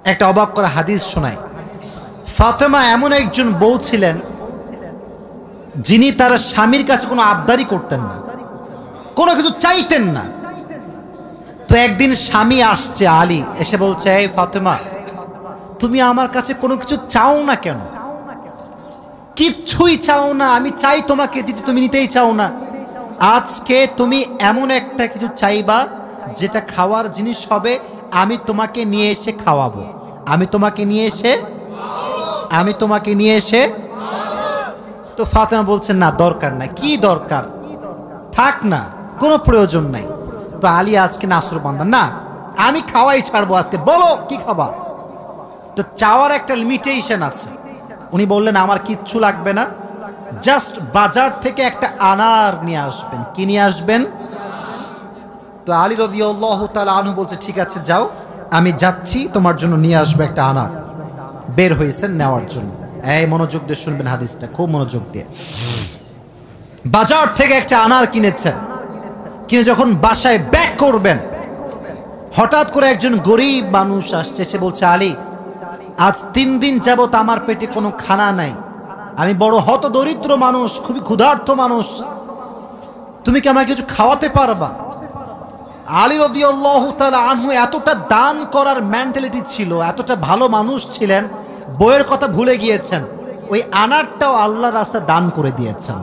একটা অবাক করা হাদিস শোনায়। ফাতেমা এমন একজন বউ ছিলেন যিনি তার স্বামীর কাছে কোনো আবদারি করতেন না, কোনো কিছু চাইতেন না। তো একদিন স্বামী আসছে, আলী এসে বলছে, এই ফাতেমা, তুমি আমার কাছে কোনো কিছু চাও না কেন? কিচ্ছুই চাও না, আমি চাই তোমাকে দিতে, তুমি নিতেই চাও না। আজকে তুমি এমন একটা কিছু চাইবা যেটা খাওয়ার জিনিস হবে, আমি তোমাকে নিয়ে এসে খাওয়াবো, আমি তোমাকে নিয়ে এসে। তো ফাতেমা বলছেন, না দরকার নাই। কি দরকার, থাক না, কোনো প্রয়োজন নাই। তো আলী আজকে নাসরবান্দা, না আমি খাওয়াই ছাড়বো আজকে, বলো কি খাবা। তো চাওয়ার একটা লিমিটেশন আছে। উনি বললেন, আমার কিচ্ছু লাগবে না, জাস্ট বাজার থেকে একটা আনার নিয়ে আসবেন। কি নিয়ে আসবেন? তো আলী রাদিয়াল্লাহু তাআলা আনহু বলছে, ঠিক আছে যাও, আমি যাচ্ছি, তোমার জন্য নিয়ে আসবো একটা আনার। বের হয়েছেন নেওয়ার জন্য। এই মনোযোগ দিয়ে শুনবেন হাদিসটা, খুব মনোযোগ দিয়ে। বাজার থেকে একটা আনার কিনেছেন, কিনে যখন বাসায় ব্যাক করবেন, হঠাৎ করে একজন গরিব মানুষ আসছে, সে বলছে, আলী, আজ 3 দিন যাবত আমার পেটে কোনো খানা নাই, আমি বড় হত দরিদ্র মানুষ, খুবই ক্ষুধার্ত মানুষ, তুমি কি আমাকে কিছু খাওয়াতে পারবা? আলী রাদিয়াল্লাহু তাআলা আনহু এতটা দান করার মেন্টালিটি ছিল, এতটা ভালো মানুষ ছিলেন, বইয়ের কথা ভুলে গিয়েছেন, ওই আনারটাও আল্লাহর রাস্তায় দান করে দিয়েছেন।